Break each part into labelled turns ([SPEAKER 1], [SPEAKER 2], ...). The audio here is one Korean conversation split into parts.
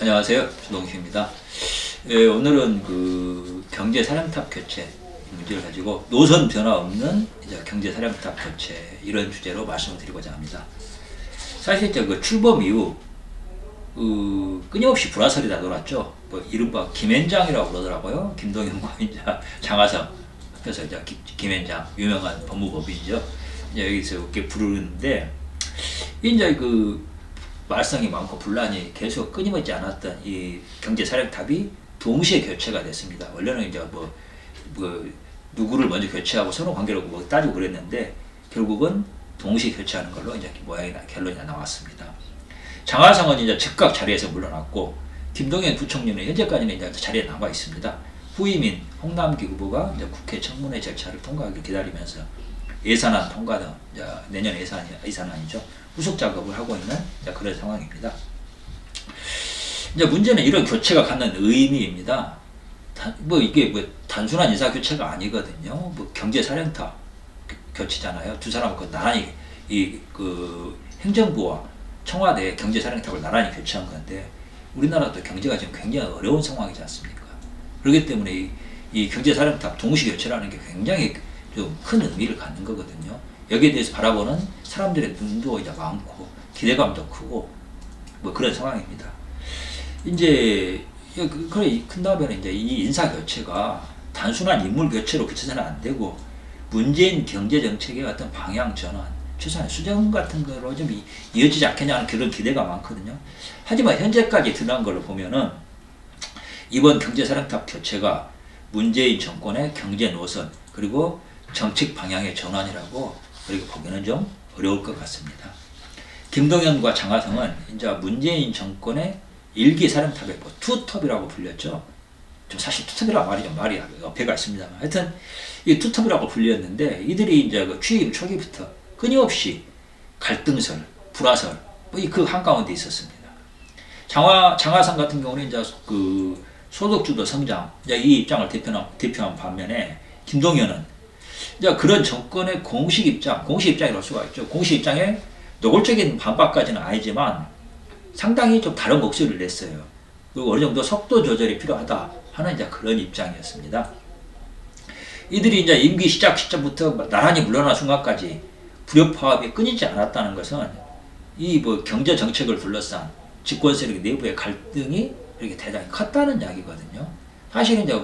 [SPEAKER 1] 안녕하세요. 주동식입니다. 오늘은 그 경제 사령탑 교체 문제를 가지고 노선 변화 없는 이제 경제 사령탑 교체 이런 주제로 말씀을 드리고자 합니다. 사실 그 출범 이후 끊임없이 불화설이 다 돌았죠. 뭐 이른바 김앤장이라고 그러더라고요. 김동연과 이제 장하성 그래서 이제 김앤장 유명한 법무법인이죠. 이제 여기서 이렇게 부르는데 이제 그 말썽이 많고 분란이 계속 끊임없지 않았던 이 경제 사령탑이 동시에 교체가 됐습니다. 원래는 이제 뭐 누구를 먼저 교체하고 서로 관계를 뭐 따지고 그랬는데 결국은 동시에 교체하는 걸로 이제 결론이 나왔습니다. 장하성은 이제 즉각 자리에서 물러났고 김동연 부총리는 현재까지는 이제 자리에 남아 있습니다. 후임인 홍남기 후보가 이제 국회 청문회 절차를 통과하길 기다리면서 예산안 통과 등 내년 예산안이죠. 후속 작업을 하고 있는 그런 상황입니다. 이제 문제는 이런 교체가 갖는 의미입니다. 이게 단순한 인사 교체가 아니거든요. 경제 사령탑 교체잖아요. 두 사람은 나란히 행정부와 청와대 경제 사령탑을 나란히 교체한 건데 우리나라도 경제가 지금 굉장히 어려운 상황이지 않습니까? 그렇기 때문에 이 경제 사령탑 동시 교체라는 게 굉장히 좀 큰 의미를 갖는 거거든요. 여기에 대해서 바라보는 사람들의 눈도 이제 많고 기대감도 크고 그런 상황입니다. 이제 큰 다음에는 이제 이 인사 교체가 단순한 인물 교체로 그쳐서는 안 되고 문재인 경제 정책의 어떤 방향 전환, 최소한 수정 같은 거로 좀 이어지지 않겠냐는 그런 기대가 많거든요. 하지만 현재까지 드러난 걸 보면은 이번 경제 사령탑 교체가 문재인 정권의 경제 노선 그리고 정책 방향의 전환이라고 그리고 보기는 좀 어려울 것 같습니다. 김동연과 장하성은 이제 문재인 정권의 일기 사령탑의 투톱이라고 불렸죠. 좀 사실 투톱이라고 말이 좀 말이 어폐가 있습니다만 하여튼 이 투톱이라고 불렸는데 이들이 이제 취임 초기부터 끊임없이 갈등설, 불화설 그 한가운데 있었습니다. 장하성 같은 경우는 이제 소득주도 성장 이 입장을 대표한 반면에 김동연은 이제 그런 정권의 공식 입장이라고 할 수가 있죠. 공식 입장에 노골적인 반박까지는 아니지만 상당히 좀 다른 목소리를 냈어요. 그리고 어느 정도 속도 조절이 필요하다 하는 이제 그런 입장이었습니다. 이들이 이제 임기 시작부터 나란히 물러난 순간까지 불협화음이 끊이지 않았다는 것은 이 경제 정책을 둘러싼 집권 세력 내부의 갈등이 이렇게 대단히 컸다는 이야기거든요. 사실은 이제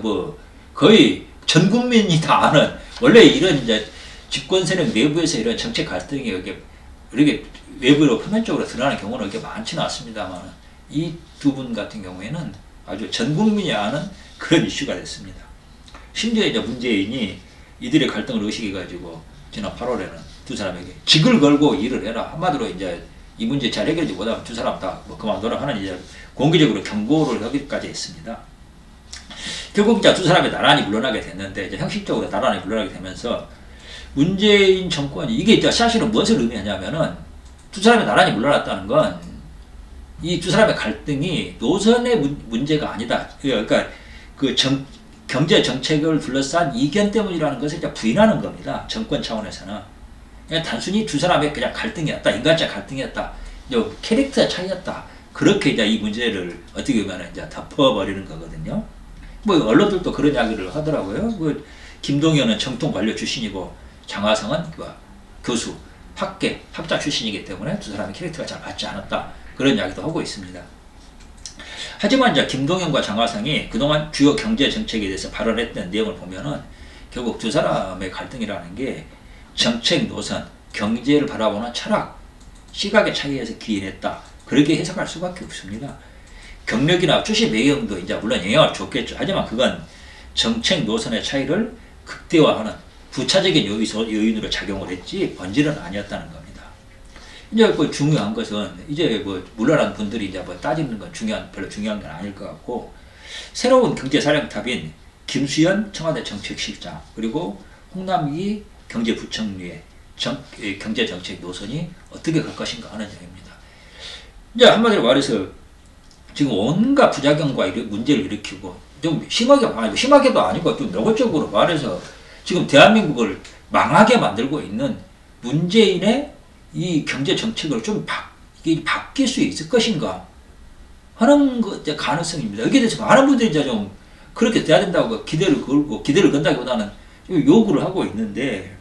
[SPEAKER 1] 거의 전 국민이 다 아는 원래 이런 이제 집권 세력 내부에서 이런 정책 갈등이 이렇게 외부로 표면적으로 드러나는 경우는 그렇게 많지는 않습니다만 이 두 분 같은 경우에는 아주 전 국민이 아는 그런 이슈가 됐습니다. 심지어 이제 문재인이 이들의 갈등을 의식해가지고 지난 8월에는 두 사람에게 직을 걸고 일을 해라 한마디로 이제 이 문제 잘 해결하지 못하면 두 사람 다 그만둬라 하는 이제 공개적으로 경고를 하기까지 했습니다. 결국 이제 두 사람이 나란히 물러나게 됐는데 이제 형식적으로 나란히 물러나게 되면서 문재인 정권이 이게 이제 사실은 무엇을 의미하냐면은 두 사람이 나란히 물러났다는 건 이 두 사람의 갈등이 노선의 문제가 아니다. 그러니까 경제 정책을 둘러싼 이견 때문이라는 것을 이제 부인하는 겁니다. 정권 차원에서는 그냥 단순히 두 사람의 그냥 갈등이었다, 인간적 갈등이었다, 캐릭터 차이였다. 그렇게 이제 이 문제를 어떻게 보면 이제 덮어버리는 거거든요. 언론들도 그런 이야기를 하더라고요. 김동연은 정통 관료 출신이고 장하성은 교수, 학자 출신이기 때문에 두 사람의 캐릭터가 잘 맞지 않았다. 그런 이야기도 하고 있습니다. 하지만 이제 김동연과 장하성이 그동안 주요 경제 정책에 대해서 발언했던 내용을 보면은 결국 두 사람의 갈등이라는 게 정책 노선, 경제를 바라보는 철학, 시각의 차이에서 기인했다. 그렇게 해석할 수밖에 없습니다. 경력이나 출신 배경도 이제 물론 영향을 줬겠죠. 하지만 그건 정책 노선의 차이를 극대화하는 부차적인 요인으로 작용을 했지 본질은 아니었다는 겁니다. 이제 중요한 것은 이제 물러난 분들이 이제 따지는 건 별로 중요한 건 아닐 것 같고 새로운 경제 사령탑인 김수현 청와대 정책실장 그리고 홍남기 경제부총리의 경제 정책 노선이 어떻게 갈 것인가 하는 얘기입니다. 이제 한마디로 말해서 지금 온갖 부작용과 문제를 일으키고 좀 심하게도 아니고 좀 노골적으로 말해서 지금 대한민국을 망하게 만들고 있는 문재인의 이 경제 정책을 좀 바뀔 수 있을 것인가? 하는 그 가능성입니다. 여기에 대해서 많은 분들이 이제 좀 그렇게 돼야 된다고 기대를 걸고, 기대를 건다기보다는 요구를 하고 있는데,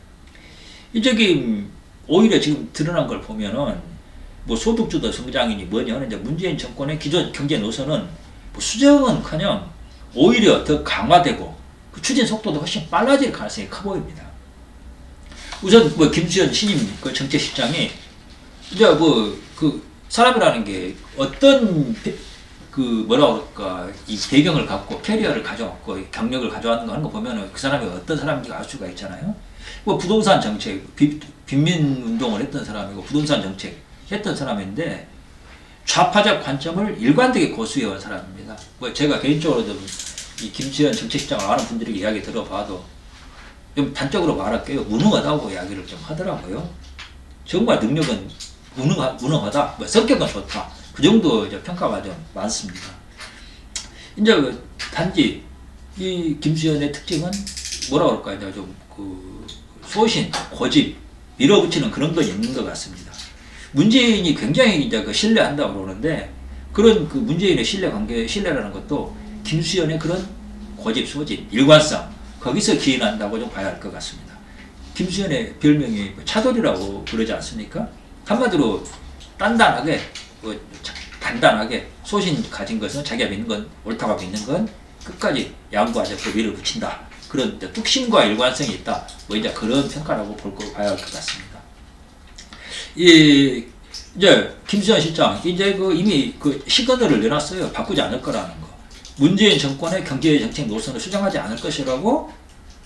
[SPEAKER 1] 이쪽이 오히려 지금 드러난 걸 보면은 뭐 소득주도 성장이니 뭐니 하는 이제 문재인 정권의 기존 경제 노선은 뭐 수정은커녕 오히려 더 강화되고 그 추진 속도도 훨씬 빨라질 가능성이 커 보입니다. 우선 뭐 김수현 신임 그 정책실장이 이제 뭐 그 사람이라는 게 어떤 그 뭐라 그럴까 이 배경을 갖고 캐리어를 가져왔고 경력을 가져왔는 거 하는 거 보면은 그 사람이 어떤 사람인지 알 수가 있잖아요. 뭐 부동산 정책, 빈민 운동을 했던 사람이고 부동산 정책 했던 사람인데 좌파적 관점을 일관되게 고수해온 사람입니다. 뭐 제가 개인적으로 좀 이 김수현 정책실장을 아는 분들에게 이야기 들어봐도 좀 단적으로 말할게요. 무능하다고 이야기를 좀 하더라고요. 정말 능력은 무능하다. 뭐 성격은 좋다. 그 정도 이제 평가가 좀 많습니다. 이제 단지 이 김수현의 특징은 뭐라 그럴까 이제 좀 그 소신, 고집, 밀어붙이는 그런 건 있는 것 같습니다. 문재인이 굉장히 이제 그 신뢰한다고 그러는데 그런 그 문재인의 신뢰라는 것도 김수현의 그런 고집, 소집, 일관성 거기서 기인한다고 좀 봐야 할 것 같습니다. 김수현의 별명이 차돌이라고 그러지 않습니까? 한마디로 단단하게, 단단하게 소신 가진 것은 자기가 믿는 건 옳다고 믿는 건 끝까지 양보하지 않고 밀어붙인다. 그런 뚝심과 일관성이 있다. 뭐 이제 그런 평가라고 봐야 할 것 같습니다. 이제 김수현 실장 이제 이미 그 시그널을 내놨어요. 바꾸지 않을 거라는 거. 문재인 정권의 경제 정책 노선을 수정하지 않을 것이라고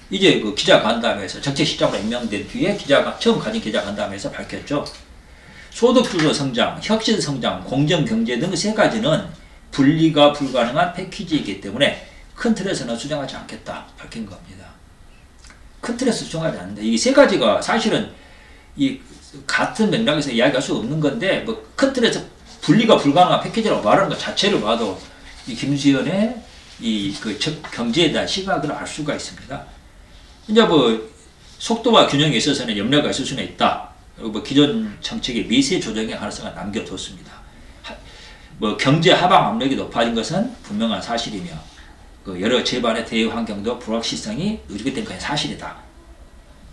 [SPEAKER 1] 이제 그 기자간담회에서 정책실장으로 임명된 뒤에 처음 가진 기자간담회에서 밝혔죠. 소득주도 성장, 혁신 성장, 공정경제 등 세 가지는 분리가 불가능한 패키지이기 때문에 큰 틀에서는 수정하지 않겠다 밝힌 겁니다. 큰 틀에서 수정하지 않는다. 이 세 가지가 사실은 이 같은 맥락에서 이야기할 수 없는 건데 뭐 큰 틀에서 분리가 불가능한 패키지라고 말하는 것 자체를 봐도 이 김수현의 이 그 경제에 대한 시각을 알 수가 있습니다. 이제 뭐 속도와 균형에 있어서는 염려가 있을 수는 있다. 그리고 뭐 기존 정책의 미세 조정의 가능성을 남겨뒀습니다. 뭐 경제 하방 압력이 높아진 것은 분명한 사실이며 그 여러 제반의 대외 환경도 불확실성이 누적된 건 사실이다.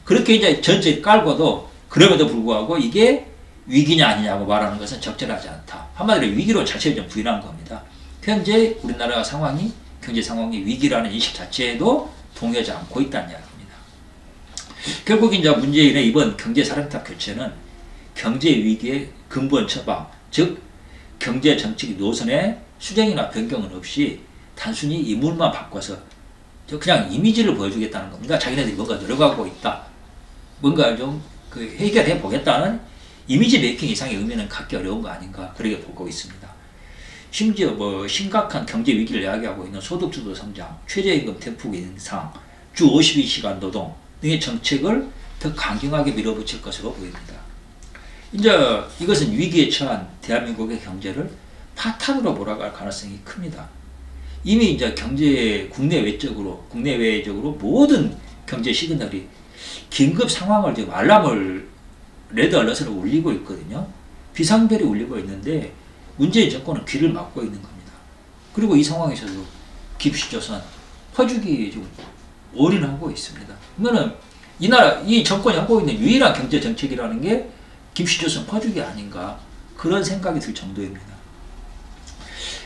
[SPEAKER 1] 그렇게 이제 전체 깔고도 그럼에도 불구하고 이게 위기냐 아니냐고 말하는 것은 적절하지 않다. 한마디로 위기로 자체를 좀 부인한 겁니다. 현재 우리나라 상황이 경제 상황이 위기라는 인식 자체에도 동의하지 않고 있다는 이야기입니다. 결국 이제 문재인의 이번 경제사령탑 교체는 경제 위기의 근본 처방, 즉 경제 정책 노선의 수정이나 변경은 없이 단순히 인물만 바꿔서 그냥 이미지를 보여주겠다는 겁니다. 자기네들이 뭔가 노력하고 있다. 뭔가 좀 그 해결해 보겠다는 이미지 메이킹 이상의 의미는 갖기 어려운 거 아닌가 그렇게 보고 있습니다. 심지어 뭐 심각한 경제 위기를 이야기하고 있는 소득주도 성장, 최저임금 대폭 인상, 주 52시간 노동 등의 정책을 더 강경하게 밀어붙일 것으로 보입니다. 이제 이것은 위기에 처한 대한민국의 경제를 파탄으로 몰아갈 가능성이 큽니다. 이미 이제 국내 외적으로 모든 경제 시그널이 긴급 상황을 지금 레드 알럿을 울리고 있거든요. 비상벨이 울리고 있는데 문재인 정권은 귀를 막고 있는 겁니다. 그리고 이 상황에서도 기프시조선 퍼주기에 좀 올인하고 있습니다. 그러면은 이 정권이 하고 있는 유일한 경제 정책이라는 게 기프시조선 퍼주기 아닌가 그런 생각이 들 정도입니다.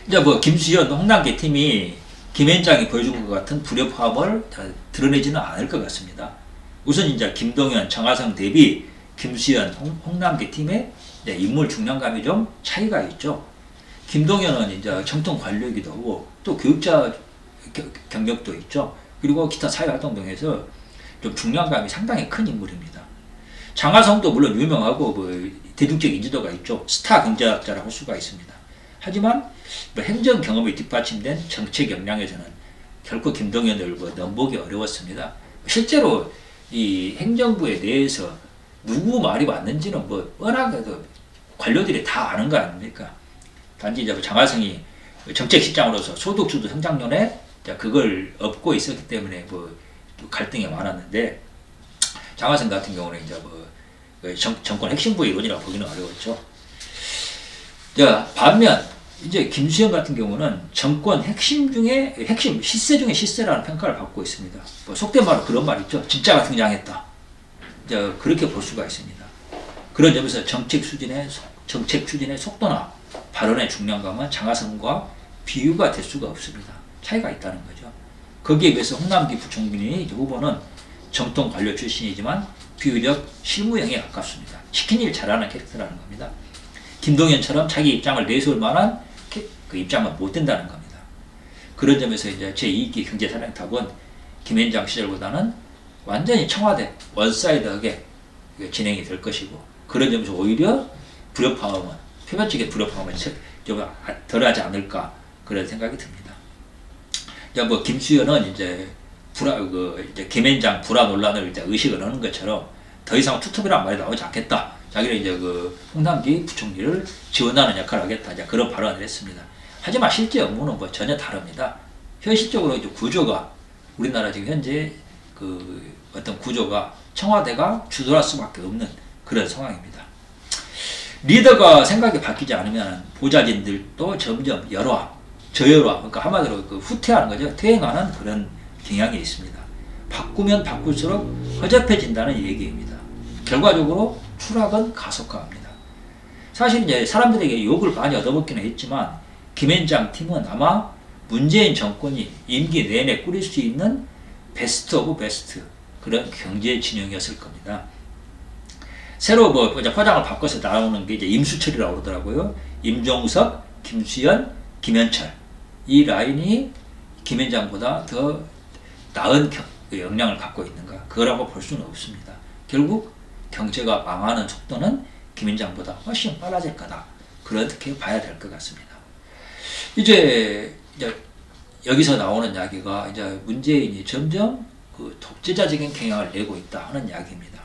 [SPEAKER 1] 이제 뭐 김수현 홍남기 팀이 김현장이 보여준 것 같은 불협화음을 드러내지는 않을 것 같습니다. 우선 이제 김동연, 정하성 대비 김수현, 홍남기 팀의 인물 중량감이 좀 차이가 있죠. 김동연은 이제 정통 관료이기도 하고 또 교육자 경력도 있죠. 그리고 기타 사회활동 등에서 좀 중량감이 상당히 큰 인물입니다. 장하성도 물론 유명하고 뭐 대중적 인지도가 있죠. 스타 경제학자라고 할 수가 있습니다. 하지만 뭐 행정 경험이 뒷받침된 정책 역량에서는 결코 김동연을 뭐 넘보기 어려웠습니다. 실제로 이 행정부에 대해서 누구 말이 맞는지는 뭐 뻔하게도 관료들이 다 아는 거 아닙니까? 단지 이제 장하성이 정책실장으로서 소득주도 성장론에 그걸 업고 있었기 때문에 뭐 갈등이 많았는데 장하성 같은 경우는 이제 뭐 정권 핵심부의 이론이라고 보기는 어려웠죠. 반면 이제 김수현 같은 경우는 정권 핵심 중에 핵심, 시세 중에 시세라는 평가를 받고 있습니다. 뭐 속된 말로 그런 말 있죠. 진짜가 등장했다. 이제 그렇게 볼 수가 있습니다. 그런 점에서 정책 추진의 속도나 발언의 중량감은 장하성과 비유가 될 수가 없습니다. 차이가 있다는 거죠. 거기에 비해서 홍남기 부총리 후보는 정통 관료 출신이지만 비교적 실무형에 가깝습니다. 시킨 일 잘하는 캐릭터라는 겁니다. 김동연처럼 자기 입장을 내세울 만한 그 입장은 못 된다는 겁니다. 그런 점에서 이제 제2기 경제사령탑은 김현장 시절보다는 완전히 청와대 원사이드하게 진행이 될 것이고, 그런 점에서 오히려 불협화음은, 표면적인 불협화음은 좀 덜하지 않을까, 그런 생각이 듭니다. 이제 뭐 김수현은 이제 이제 김현장 불화 논란을 이제 의식을 하는 것처럼 더 이상 투톱이란 말이 나오지 않겠다. 자기는 이제 그 홍남기 부총리를 지원하는 역할을 하겠다. 이제 그런 발언을 했습니다. 하지만 실제 업무는 뭐 전혀 다릅니다. 현실적으로 이제 구조가, 우리나라 지금 현재 그 어떤 구조가 청와대가 주도할 수밖에 없는 그런 상황입니다. 리더가 생각이 바뀌지 않으면 보좌진들도 점점 저열화, 그러니까 한마디로 그 후퇴하는 거죠. 퇴행하는 그런 경향이 있습니다. 바꾸면 바꿀수록 허접해진다는 얘기입니다. 결과적으로 추락은 가속화합니다. 사실 이제 사람들에게 욕을 많이 얻어먹기는 했지만 김현장 팀은 아마 문재인 정권이 임기 내내 꾸릴 수 있는 베스트 오브 베스트 그런 경제 진영이었을 겁니다. 새로 뭐 이제 화장을 바꿔서 나오는 게 이제 임수철이라고 그러더라고요. 임종석, 김수현, 김현철, 이 라인이 김현장보다 더 나은 역량을 갖고 있는가, 그거라고 볼 수는 없습니다. 결국 경제가 망하는 속도는 김현장보다 훨씬 빨라질 거다, 그렇게 봐야 될 것 같습니다. 이제 여기서 나오는 이야기가 이제 문재인이 점점 그 독재자적인 경향을 내고 있다 하는 이야기입니다.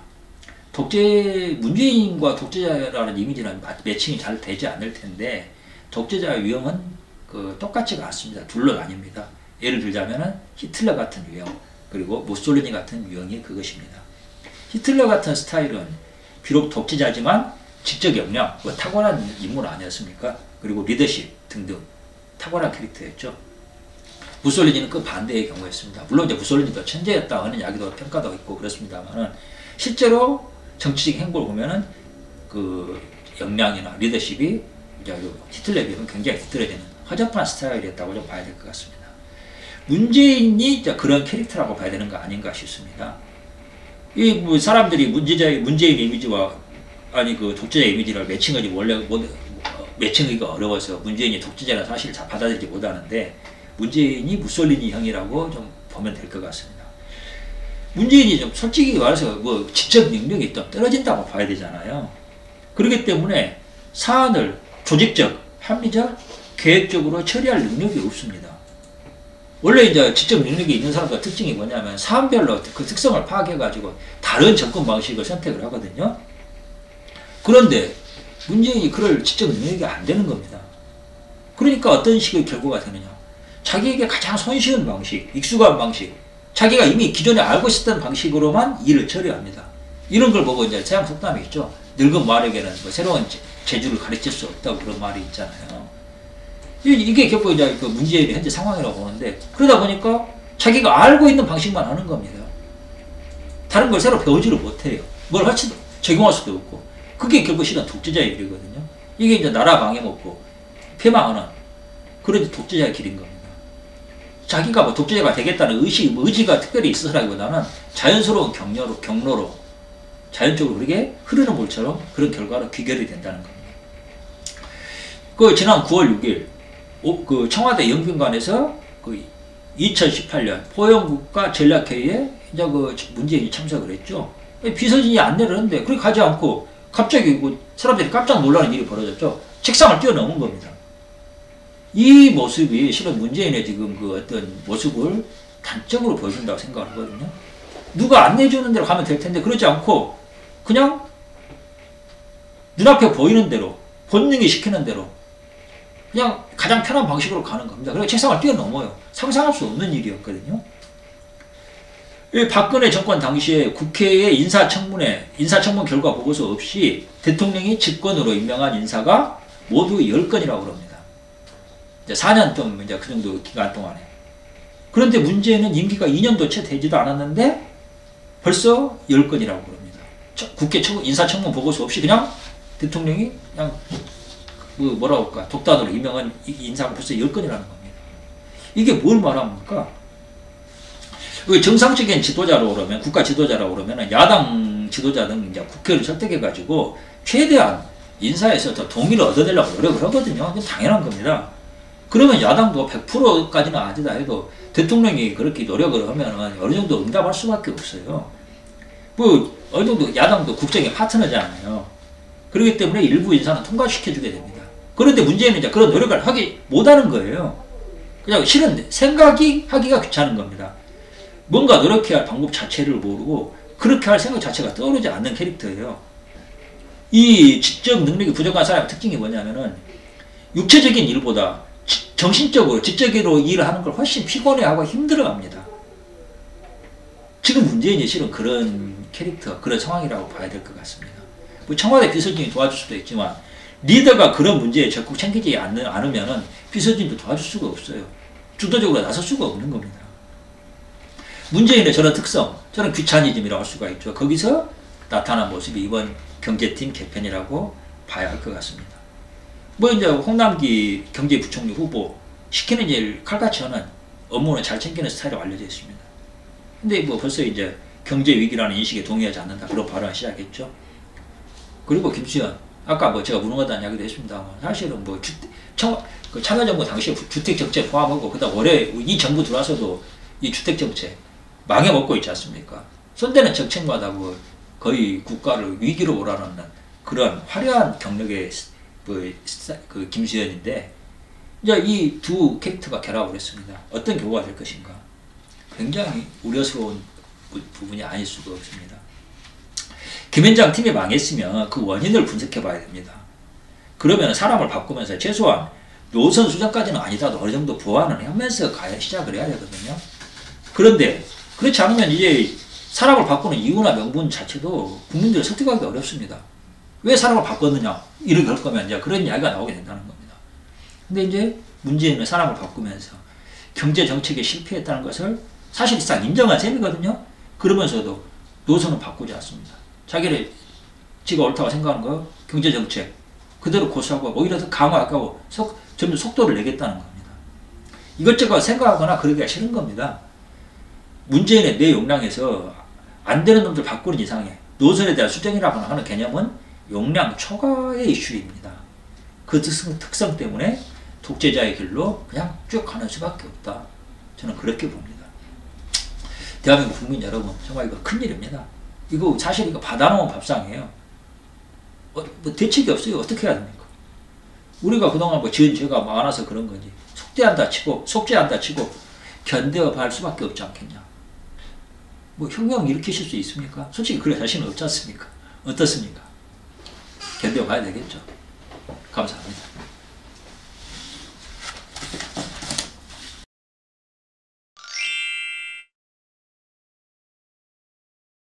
[SPEAKER 1] 문재인과 독재자라는 이미지는 매칭이 잘 되지 않을 텐데, 독재자의 유형은 그 똑같지가 않습니다. 둘로 나뉩니다. 예를 들자면은 히틀러 같은 유형, 그리고 무솔리니 같은 유형이 그것입니다. 히틀러 같은 스타일은 비록 독재자지만 지적 역량, 뭐 탁월한 인물 아니었습니까? 그리고 리더십 등등 탁월한 캐릭터였죠. 무솔리니는 그 반대의 경우였습니다. 물론 이제 무솔리니도 천재였다 하는 이야기도 평가도 있고 그렇습니다만은, 실제로 정치적 행보를 보면은 그 역량이나 리더십이 이제 히틀러에 비하면 굉장히 뒤떨어지는 허접한 스타일이었다고 좀 봐야 될 것 같습니다. 문재인이 이제 그런 캐릭터라고 봐야 되는 거 아닌가 싶습니다. 이 뭐 사람들이 문재인 이미지와 그 독재자 이미지를 매칭하기가 어려워서 문재인이 독재자라는 사실을 잘 받아들이지 못하는데, 문재인이 무솔리니 형이라고 좀 보면 될 것 같습니다. 문재인이 좀 솔직히 말해서 뭐 지적 능력이 좀 떨어진다고 봐야 되잖아요. 그렇기 때문에 사안을 조직적, 합리적, 계획적으로 처리할 능력이 없습니다. 원래 이제 지적 능력이 있는 사람들 특징이 뭐냐면 사안별로 그 특성을 파악해가지고 다른 접근 방식을 선택을 하거든요. 그런데 문재인이 그럴 지적 능력이 안 되는 겁니다. 그러니까 어떤 식의 결과가 되느냐. 자기에게 가장 손쉬운 방식, 익숙한 방식, 자기가 이미 기존에 알고 있었던 방식으로만 일을 처리합니다. 이런 걸 보고 이제 서양 속담이 있죠. 늙은 말에게는 뭐 새로운 재주를 가르칠 수 없다고 그런 말이 있잖아요. 이게 결국 이제 그 문재인의 현재 상황이라고 보는데, 그러다 보니까 자기가 알고 있는 방식만 하는 겁니다. 다른 걸 새로 배우지를 못해요. 뭘 할지도 적용할 수도 없고. 그게 결국 실은 독재자의 길이거든요. 이게 이제 나라 망해먹고 폐망하는 그런 독재자의 길인 겁니다. 자기가 뭐 독재자가 되겠다는 의지가 특별히 있어서라기보다는 자연스러운 경로로 자연적으로 그렇게 흐르는 물처럼 그런 결과로 귀결이 된다는 겁니다. 그 지난 9월 6일 그 청와대 영빈관에서 그 2018년 포용국가 전략회의에 이제 그 문재인이 참석을 했죠. 비서진이 안내를 했는데 그렇게 가지 않고 갑자기 뭐 사람들이 깜짝 놀라는 일이 벌어졌죠. 책상을 뛰어넘은 겁니다. 이 모습이 실은 문재인의 지금 그 어떤 모습을 단적으로 보여준다고 생각을 하거든요. 누가 안내해주는 대로 가면 될 텐데 그러지 않고 그냥 눈앞에 보이는 대로, 본능이 시키는 대로 그냥 가장 편한 방식으로 가는 겁니다. 그리고 책상을 뛰어넘어요. 상상할 수 없는 일이었거든요. 박근혜 정권 당시에 국회의 인사청문 결과 보고서 없이 대통령이 직권으로 임명한 인사가 모두 10건이라고 합니다. 이제 4년 좀 이제 그 정도 기간 동안에. 그런데 문제는 임기가 2년도 채 되지도 않았는데 벌써 10건이라고 그럽니다. 국회 인사청문 보고서 없이 그냥 대통령이 그냥 뭐라고 할까 독단으로 임명한 인사가 벌써 10건이라는 겁니다. 이게 뭘 말합니까? 정상적인 지도자로 그러면 국가 지도자라고 그러면 야당 지도자는 이제 국회를 설득해 가지고 최대한 인사에서 더 동의를 얻어내려고 노력을 하거든요. 이건 당연한 겁니다. 그러면 야당도 100%까지는 아니다 해도 대통령이 그렇게 노력을 하면 어느 정도 응답할 수밖에 없어요. 어느 정도 야당도 국정의 파트너잖아요. 그렇기 때문에 일부 인사는 통과시켜주게 됩니다. 그런데 문제는 이제 그런 노력을 하기 못하는 거예요. 그냥 싫은데 생각이 하기가 귀찮은 겁니다. 뭔가 노력해야 할 방법 자체를 모르고 그렇게 할 생각 자체가 떠오르지 않는 캐릭터예요. 이 지적 능력이 부족한 사람의 특징이 뭐냐면은 육체적인 일보다 정신적으로 지적으로 일을 하는 걸 훨씬 피곤해하고 힘들어합니다. 지금 문재인이 실은 그런 캐릭터, 그런 상황이라고 봐야 될 것 같습니다. 청와대 비서진이 도와줄 수도 있지만 리더가 그런 문제에 적극 챙기지 않으면은 비서진도 도와줄 수가 없어요. 주도적으로 나설 수가 없는 겁니다. 문재인의 저런 특성, 저런 귀차니즘이라고 할 수가 있죠. 거기서 나타난 모습이 이번 경제팀 개편이라고 봐야 할 것 같습니다. 이제 홍남기 경제부총리 후보 시키는 일 칼같이 하는 업무는 잘 챙기는 스타일로 알려져 있습니다. 근데 벌써 이제 경제 위기라는 인식에 동의하지 않는다 그런 발언을 시작했죠. 그리고 김수현 아까 제가 무능하다는 이야기도 했습니다만 사실은 참여정부 당시에 주택정책 포함하고 그다음 올해 이 정부 들어와서도 이 주택정책 망해먹고 있지 않습니까? 손대는 정책마다 거의 국가를 위기로 몰아넣는 그런 화려한 경력의 김수현인데 이제 이 두 캐릭터가 결합을 했습니다. 어떤 결과가 될 것인가? 굉장히 우려스러운 부분이 아닐 수가 없습니다. 김현장 팀이 망했으면 그 원인을 분석해 봐야 됩니다. 그러면 사람을 바꾸면서 최소한 노선 수정까지는 아니더라도 어느 정도 보완을 하면서 시작을 해야 되거든요. 그런데 그렇지 않으면 이제 사람을 바꾸는 이유나 명분 자체도 국민들을 설득하기 어렵습니다. 왜 사람을 바꿨느냐? 이렇게 할 거면 이제 그런 이야기가 나오게 된다는 겁니다. 근데 이제 문재인은 사람을 바꾸면서 경제 정책에 실패했다는 것을 사실상 인정한 셈이거든요. 그러면서도 노선은 바꾸지 않습니다. 지가 옳다고 생각하는 거 경제 정책 그대로 고수하고 오히려 더 강화하고 점점 속도를 내겠다는 겁니다. 이것저것 생각하거나 그러기가 싫은 겁니다. 문재인의 내 역량에서 안 되는 놈들 바꾸는 이상에 노선에 대한 수정이라거나 하는 개념은 역량 초과의 이슈입니다. 그 특성 때문에 독재자의 길로 그냥 쭉 가는 수밖에 없다. 저는 그렇게 봅니다. 대한민국 국민 여러분, 정말 이거 큰일입니다. 사실 이거 받아놓은 밥상이에요. 대책이 없어요. 어떻게 해야 됩니까? 우리가 그동안 지은 죄가 많아서 그런 거지. 속죄한다 치고 견뎌할 수밖에 없지 않겠냐. 혁명 일으키실 수 있습니까? 솔직히 그럴 자신은 없지 않습니까? 어떻습니까? 견뎌봐야 되겠죠. 감사합니다.